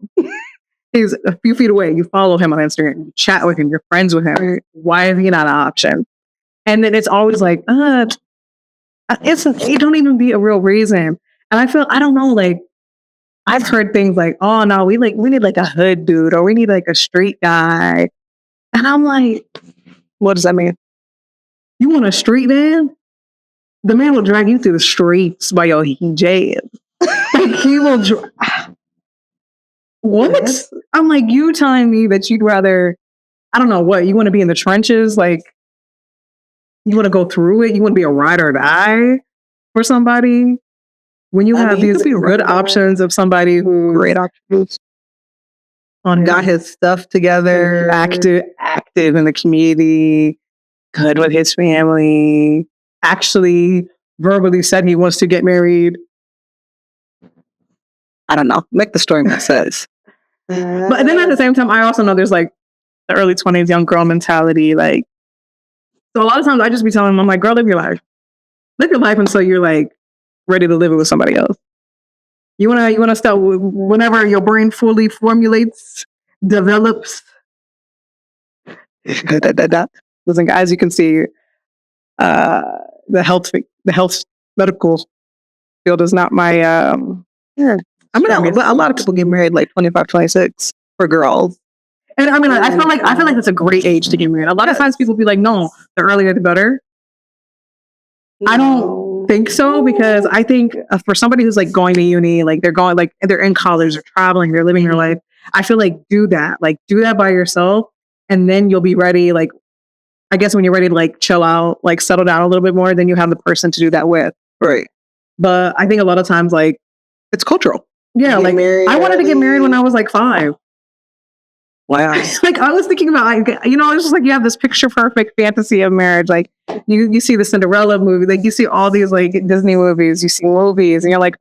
he's a few feet away, you follow him on Instagram, you chat with him, you're friends with him, why is he not an option? And then it's always like, it don't even be a real reason. And I don't know, like I've heard things like, oh no, we need like a hood dude, or we need like a street guy. And I'm like, what does that mean? You want a street man? The man will drag you through the streets by your hijab. Like he will what? Yes. I'm like, you telling me that you'd rather, I don't know what, you want to be in the trenches, like you want to go through it, you want to be a ride or die for somebody when you have these good options of somebody who great options got his stuff together, active in the community, good with his family, actually verbally said he wants to get married. I don't know, make the story make sense. But then at the same time, I also know there's like the early 20s young girl mentality, like, so a lot of times I just be telling them, I'm like, girl, live your life until you're like ready to live it with somebody else. You wanna start whenever your brain fully formulates, develops. Listen, guys, you can see the health medical field is not my I mean, but a lot of people get married like 25, 26 for girls. And I mean, I feel like that's a great age to get married. A lot of times people be like, no, the earlier the better. No. I don't think so, because I think for somebody who's like going to uni, like they're in college, they're traveling, they're living their life. I feel like do that by yourself, and then you'll be ready. Like, I guess when you're ready to like chill out, like settle down a little bit more, then you have the person to do that with. Right. But I think a lot of times, like, it's cultural. Yeah. Like I wanted to get married when I was like 5. Wow. Like I was thinking about, like, it's just like you have this picture perfect fantasy of marriage. Like you see the Cinderella movie, like you see all these like Disney movies, you see movies, and you're like,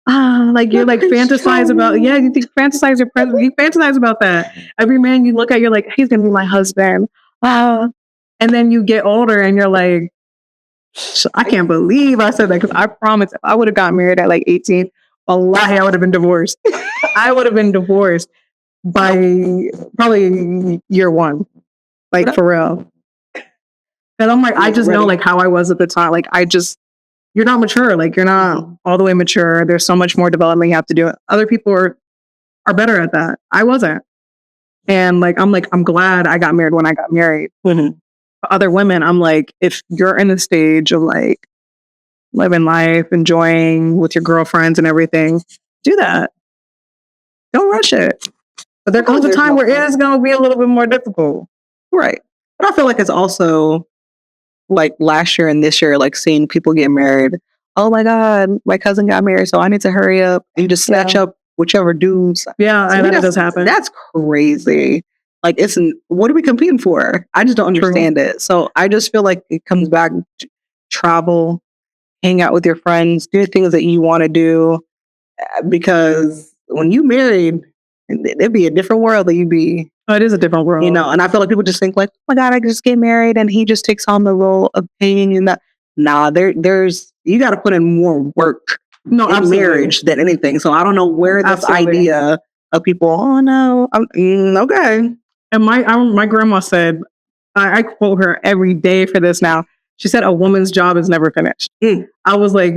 like you're like fantasize about, you fantasize about that. Every man you look at, you're like, he's gonna be my husband. Wow. And then you get older and you're like, I can't believe I said that, because I promise if I would have got married at like 18, wallahi, I would have been divorced. I would have been divorced by probably year 1, like for real. And I'm like, I just know like how I was at the time. Like you're not mature. Like you're not all the way mature. There's so much more development you have to do. Other people are better at that. I wasn't. And I'm glad I got married when I got married. Mm-hmm. For other women, I'm like, if you're in the stage of like living life, enjoying with your girlfriends and everything, do that. Don't rush it. But there comes a time where it is going to be a little bit more difficult. Right. But I feel like it's also like last year and this year, like seeing people get married. Oh my God, my cousin got married, so I need to hurry up. And you just snatch up whichever dudes. Yeah, I know that does happen. That's crazy. Like, what are we competing for? I just don't understand it. So I just feel like it comes back to travel, hang out with your friends, do things that you want to do. Because when you married, it'd be a different world that you'd be. Oh, it is a different world. And I feel like people just think like, oh my God, I can just get married and he just takes on the role of paying and that. Nah, there's you got to put in more work in marriage than anything. So I don't know where this idea of people, oh no, okay. And my grandma said, I quote her every day for this now. She said, a woman's job is never finished. I was like,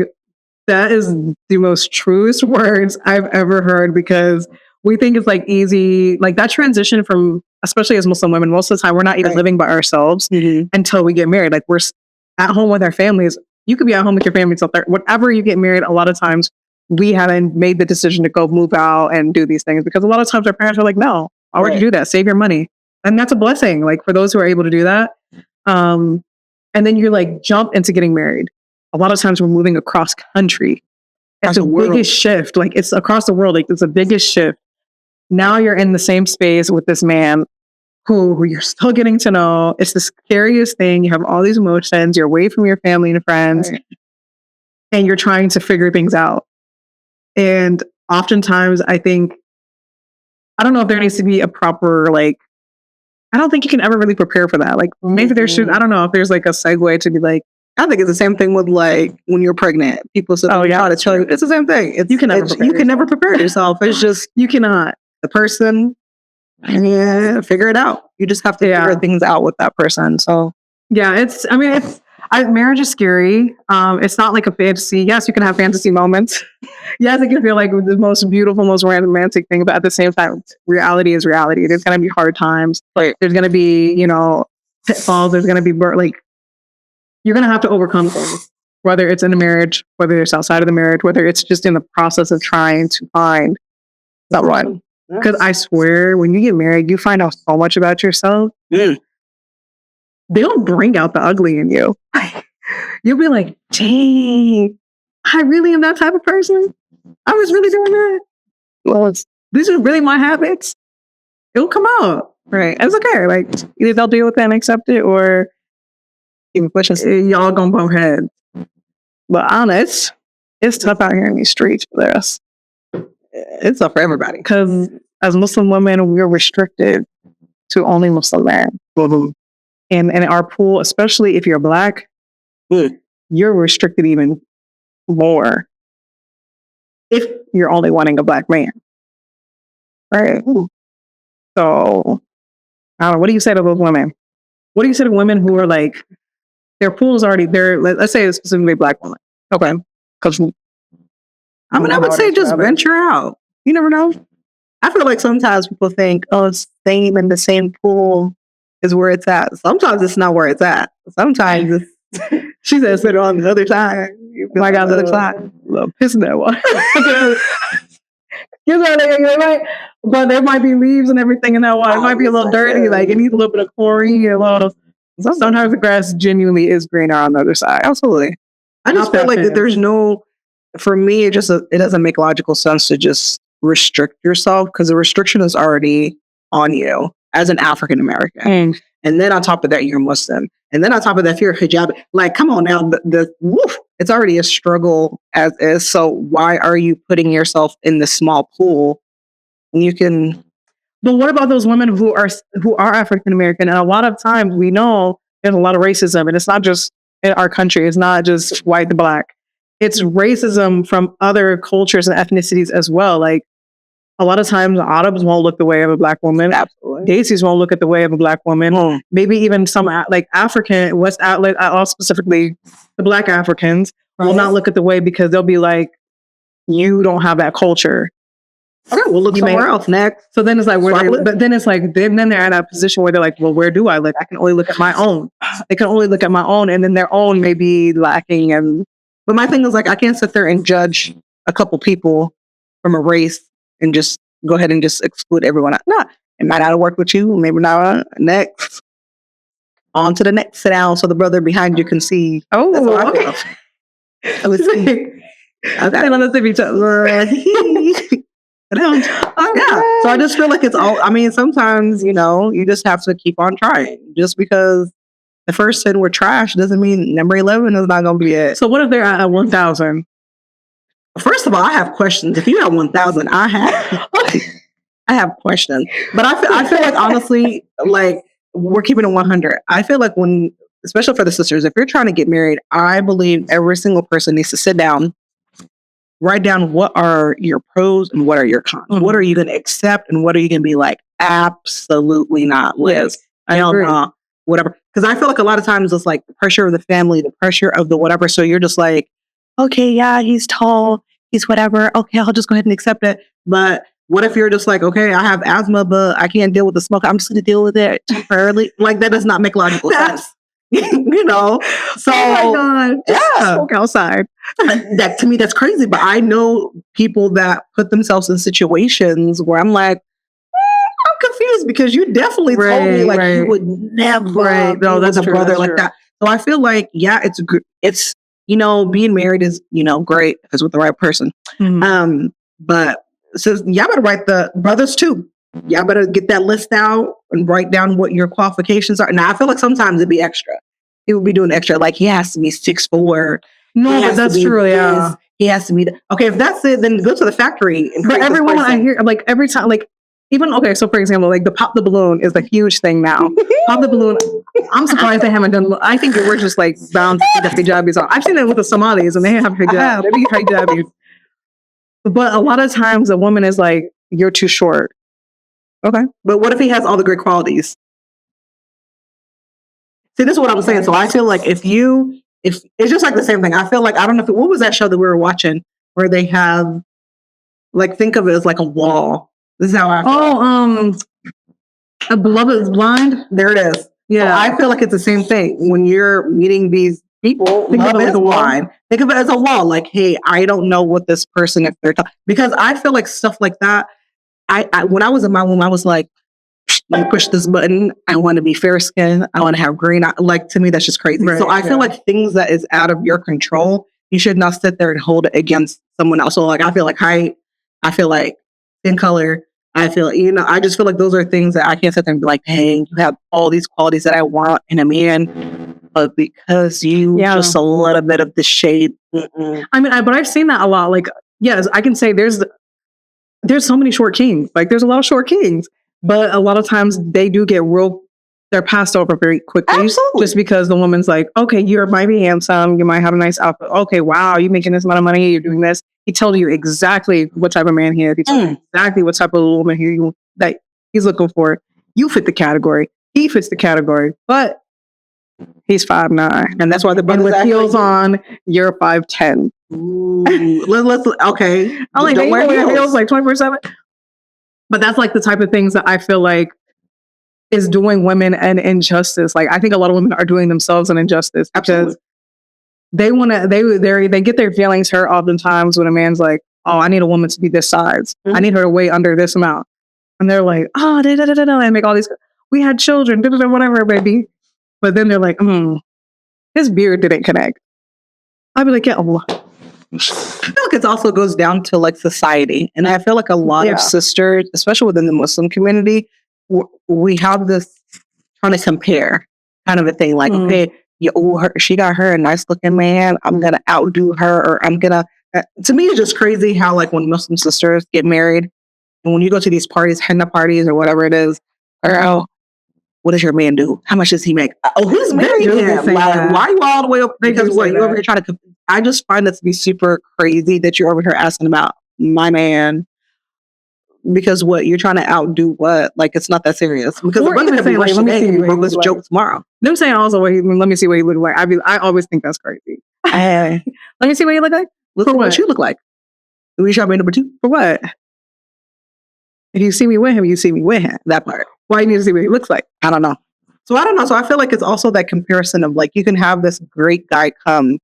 that is the most truest words I've ever heard, because we think it's like easy, like that transition from, especially as Muslim women, most of the time we're not even living by ourselves until we get married. Like we're at home with our families. You could be at home with your family until whatever you get married. A lot of times we haven't made the decision to go move out and do these things, because a lot of times our parents are like, no, why would you do that? Save your money. And that's a blessing, like for those who are able to do that. And then you're like jump into getting married. A lot of times we're moving across country. It's the biggest shift. Like it's across the world. Like it's the biggest shift. Now you're in the same space with this man who you're still getting to know. It's the scariest thing. You have all these emotions. You're away from your family and friends, and you're trying to figure things out. And oftentimes, I think, I don't know if there needs to be a proper, like, I don't think you can ever really prepare for that. Like, maybe there should, I don't know if there's like a segue to be like, I think it's the same thing with like when you're pregnant. People say, "Oh yeah," to tell you it's the same thing. You can never prepare yourself. It's just you cannot. The person, figure it out. You just have to figure things out with that person. So yeah, marriage is scary. It's not like a fantasy. Yes, you can have fantasy moments. Yes, it can feel like the most beautiful, most romantic thing, but at the same time, reality is reality. There's gonna be hard times. Like there's gonna be, pitfalls. There's gonna be you're gonna have to overcome things. Whether it's in a marriage, whether it's outside of the marriage, whether it's just in the process of trying to find someone. Because I swear, when you get married, you find out so much about yourself. They don't bring out the ugly in you. You'll be like, dang, I really am that type of person. I was really doing that. Well, these are really my habits. It'll come out. Right. It's okay. Like, either they'll deal with it and accept it, or y'all gonna bump heads. But honest, it's tough out here in these streets for us. It's tough for everybody. Because as Muslim women, we're restricted to only Muslim men. And in our pool, especially if you're Black, you're restricted even more if you're only wanting a Black man. Right? So, I don't know. What do you say to those women? What do you say to women who are like, their pool is already there? Let's say it's specifically Black women. Okay. Because I would say just venture out. You never know. I feel like sometimes people think, oh, it's same in the same pool is where it's at. Sometimes it's not where it's at. Sometimes it's, she says, sit on the other side. Like on the other side. Little piss in that water. But there might be leaves and everything in that water. It might be a little dirty. Like it needs a little bit of chlorine. Sometimes the grass genuinely is greener on the other side. Absolutely. I just feel like that there's no, for me, it doesn't make logical sense to just restrict yourself, because the restriction is already on you as an African American. And then on top of that, you're Muslim. And then on top of that, if you're hijab, like, come on now, it's already a struggle as is. So why are you putting yourself in this small pool? And you can. But what about those women who are African American? And a lot of times we know there's a lot of racism, and it's not just in our country. It's not just white and Black. It's racism from other cultures and ethnicities as well. Like a lot of times, Arabs won't look the way of a Black woman. Absolutely. Desis won't look at the way of a Black woman. Maybe even some like African, West Outlet, specifically the Black Africans will not look at the way, because they'll be like, you don't have that culture. Okay, we'll look somewhere else next. So then it's like, then they're in a position where they're like, well, where do I look? I can only look at my own. They can only look at my own, and then their own may be lacking. But my thing is, like, I can't sit there and judge a couple people from a race and just go ahead and just exclude everyone. No, it might not work with you. Maybe not. Next. On to the next. Sit down so the brother behind you can see. Oh, okay. Let's see. Okay. Let's see each other. So I just feel like it's all, sometimes, you just have to keep on trying. Just because the first 10 were trash doesn't mean number 11 is not going to be it. So what if they're at 1,000? First of all, I have questions. If you have 1,000, I have questions. But I feel like, honestly, like, we're keeping it 100. I feel like especially for the sisters, if you're trying to get married, I believe every single person needs to sit down, write down what are your pros and what are your cons. What are you going to accept and what are you going to be like, absolutely not, Liz. Hell no, whatever. Because I feel like a lot of times it's like the pressure of the family, the pressure of the whatever. So you're just like, okay, yeah, he's tall, he's whatever. Okay, I'll just go ahead and accept it. But what if you're just like, okay, I have asthma, but I can't deal with the smoke. I'm just going to deal with it temporarily. Like, that does not make logical sense. So, oh my God, yeah, smoke outside. That, to me, that's crazy. But I know people that put themselves in situations where I'm like, I'm confused, because you definitely told me like you would never. No, that's a true, brother that's like true. that. So I feel like, yeah, it's being married is, great if it's with the right person. Mhm. But so y'all better write the brothers too. Y'all better get that list out and write down what your qualifications are. Now, I feel like sometimes it'd be extra. He would be doing extra, like he has to be 6'4". No, but that's true. Yeah. He has to be. Okay, if that's it, then go to the factory. And But create this every woman I person. hear, like every time, like even okay. So for example, like the pop the balloon is a huge thing now. Pop the balloon. I'm surprised they haven't done. I think we're just like bound to see the hijabis on. I've seen it with the Somalis, and they have hijab. They be hijabis. But a lot of times, a woman is like, "You're too short." Okay, but what if he has all the great qualities? See, this is what I'm saying. So I feel like if it's just like the same thing. I feel like I don't know what was that show that we were watching where they have like think of it as like a wall. This is how I feel. Oh, a beloved is blind. There it is. Yeah, So I feel like it's the same thing when you're meeting these people. Think of Love it is as a wall. blind. Think of it as a wall. Like, hey, I don't know what this person if they're because I feel like stuff like that. I when I was in my womb, I was like, let me push this button. I want to be fair skinned. I want to have green. Like to me, that's just crazy. Right, so I feel like things that is out of your control, you should not sit there and hold it against someone else. So like I feel like height, I feel like skin color. I feel, I just feel like those are things that I can't sit there and be like, hey, you have all these qualities that I want in a man, but because you just a little bit of the shade. I mean, but I've seen that a lot. Like, yes, I can say there's so many short kings. Like, there's a lot of short kings, but a lot of times they do get they're passed over very quickly. Absolutely. Just because the woman's like, okay, you might be handsome, you might have a nice outfit. Okay, wow, you're making this amount of money, you're doing this. He tells you exactly what type of man he is. He tells you exactly what type of woman that he's looking for. You fit the category. He fits the category, but he's 5'9", and that's why the brother with heels on. You're 5'10". Let's okay. I'm like, don't they wear heels heels like 24/7. But that's like the type of things that I feel like is doing women an injustice. Like I think a lot of women are doing themselves an injustice because they want to. They get their feelings hurt oftentimes when a man's like, "Oh, I need a woman to be this size. I need her to weigh under this amount," and they're like, "Oh, and make all these. We had children, whatever, baby." But then they're like, his beard didn't connect. I'd be like, yeah, Allah. I feel like it also goes down to like society. And I feel like a lot of sisters, especially within the Muslim community, we have this trying to compare kind of a thing. Like, okay, she got her a nice looking man. I'm going to outdo her, or I'm going to, to me, it's just crazy how like when Muslim sisters get married and when you go to these parties, henna parties or whatever it is, girl, what does your man do? How much does he make? Oh, who's married him? Like, why are you all the way up? Because what, you over here trying to, I just find that to be super crazy that you're over here asking about my man. Because what, you're trying to outdo what? Like, it's not that serious. Because the brother could be like, let me see what this joke tomorrow. Them saying also, let me see what he look like. I always think that's crazy. Let me see what you look like. Look at what you look like. We shot me number 2. For what? If you see me with him, you see me with him. That part. Why you need to see what he looks like? I don't know. So I feel like it's also that comparison of like, you can have this great guy come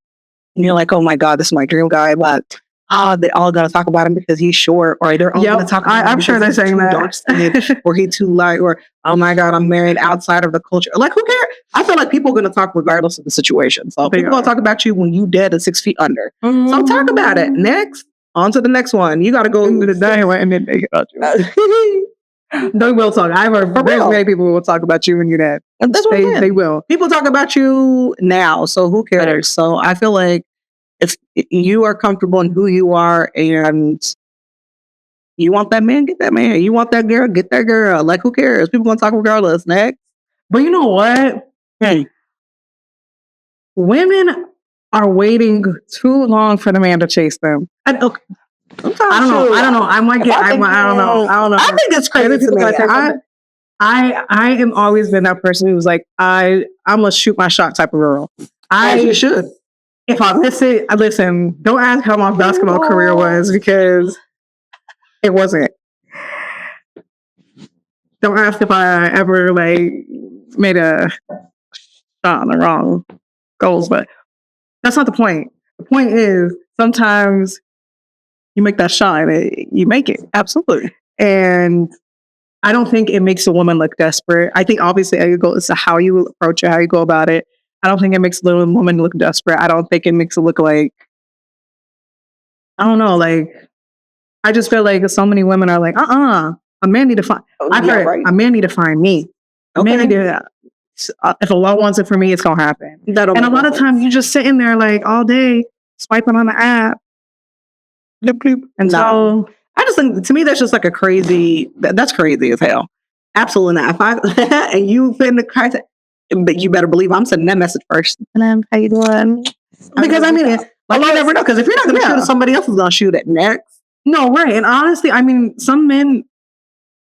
and you're like, oh my God, this is my dream guy. But they're all going to talk about him because he's short, or they're all going to talk about him. I'm sure they're saying that. Dark-skinned, or he's too light, or oh my God, I'm married outside of the culture. Like, who cares? I feel like people are going to talk regardless of the situation. So people are going to talk about you when you dead and 6 feet under. So talk about it. Next, on to the next one. You got to go into the day and then they get about you. They will talk. I've heard many people will talk about you when you're dead. That's what they will. People talk about you now, so who cares? So I feel like if you are comfortable in who you are and you want that man, get that man. You want that girl, get that girl. Like, who cares? People gonna talk regardless. Next. But you know what? Women are waiting too long for the man to chase them. And, okay. I don't know. I might get. I don't know. I think it's crazy. I am always been that person who's like, I'm a shoot my shot type of girl. You should. If I listen. Don't ask how my basketball career was, because it wasn't. Don't ask if I ever like made a shot on the wrong goals, but that's not the point. The point is sometimes you make that shot and you make it. Absolutely. And I don't think it makes a woman look desperate. I think obviously it's how you approach it, how you go about it. I don't think it makes the woman look desperate. I don't think it makes it look like, I don't know, like, I just feel like so many women are like, a man need to find, I've heard, a man need to find me. A man need to, if Allah wants it for me, it's going to happen. And a lot of times you just sitting there like all day, swiping on the app. Bloop, bloop. And so I just think, to me, that's just like a crazy, that's crazy as hell. Absolutely not. If I, and you fit in the criteria, but you better believe I'm sending that message first. And how you doing? Because I mean, like, you never know. Because if you're not going to shoot it, somebody else is going to shoot it next. No, right. And honestly, I mean, some men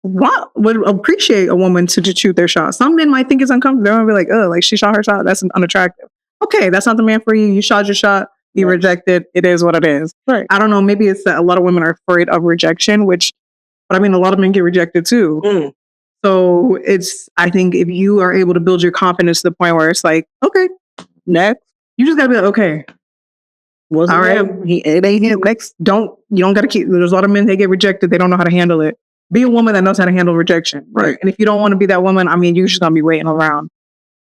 would appreciate a woman to just shoot their shot. Some men might think it's uncomfortable. They're going to be like, oh, like she shot her shot. That's unattractive. Okay, that's not the man for you. You shot your shot. You rejected. It is what it is. Right. I don't know. Maybe it's that a lot of women are afraid of rejection, but I mean, a lot of men get rejected too. Mm. So I think if you are able to build your confidence to the point where it's like, okay, next, you just gotta be like, okay, all right, it ain't him. Next, you don't gotta keep. There's a lot of men, they get rejected, they don't know how to handle it. Be a woman that knows how to handle rejection, right? And if you don't want to be that woman, I mean, you're just gonna be waiting around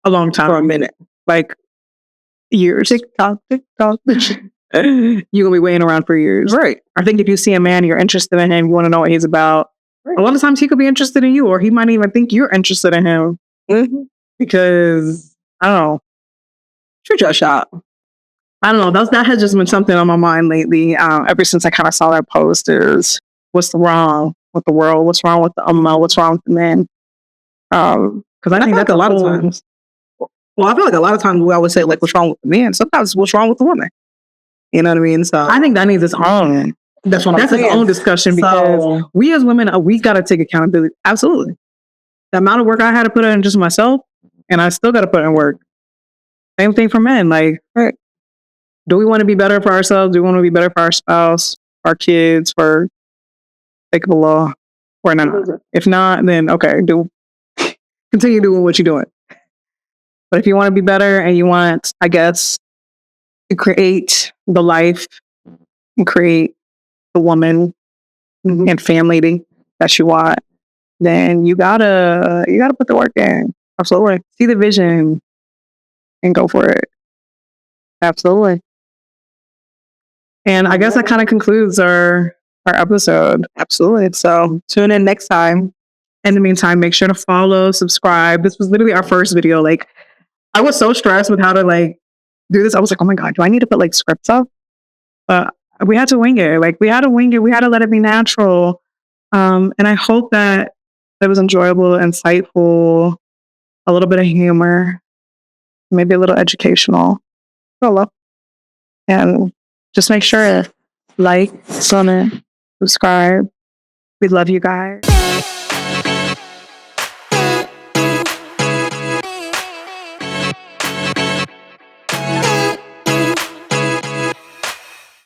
a long time, for a minute, like years. Tick tock. You're gonna be waiting around for years, right? I think if you see a man, you're interested in him, you want to know what he's about. A lot of times he could be interested in you, or he might even think you're interested in him. Mm-hmm. Because I don't know, shoot your shot. I don't know. That has just been something on my mind lately. Ever since I kind of saw that post, is what's wrong with the world? What's wrong with the what's wrong with the men? Because I think that's a lot of times. Well, I feel like a lot of times we always say like, what's wrong with the man? Sometimes what's wrong with the woman? You know what I mean? So I think that needs its own. That's its own discussion, because we as women, we got to take accountability. Absolutely. The amount of work I had to put in just myself, and I still got to put in work. Same thing for men. Like, do we want to be better for ourselves? Do we want to be better for our spouse, our kids, for sake of the law, or not? If not, then okay, continue doing what you're doing. But if you want to be better and you want, I guess, to create the life and create the woman and family that you want, then you gotta put the work in. Absolutely. See the vision and go for it. Absolutely. And I guess that kind of concludes our episode. Absolutely. So tune in next time. In the meantime, make sure to follow, subscribe. This was literally our first video. Like, I was so stressed with how to like do this. I was like, oh my God, do I need to put like scripts up? But we had to wing it. Like, we had to wing it. We had to let it be natural. And I hope that it was enjoyable, insightful, a little bit of humor, maybe a little educational. Hello. And just make sure to like, comment, subscribe. We love you guys.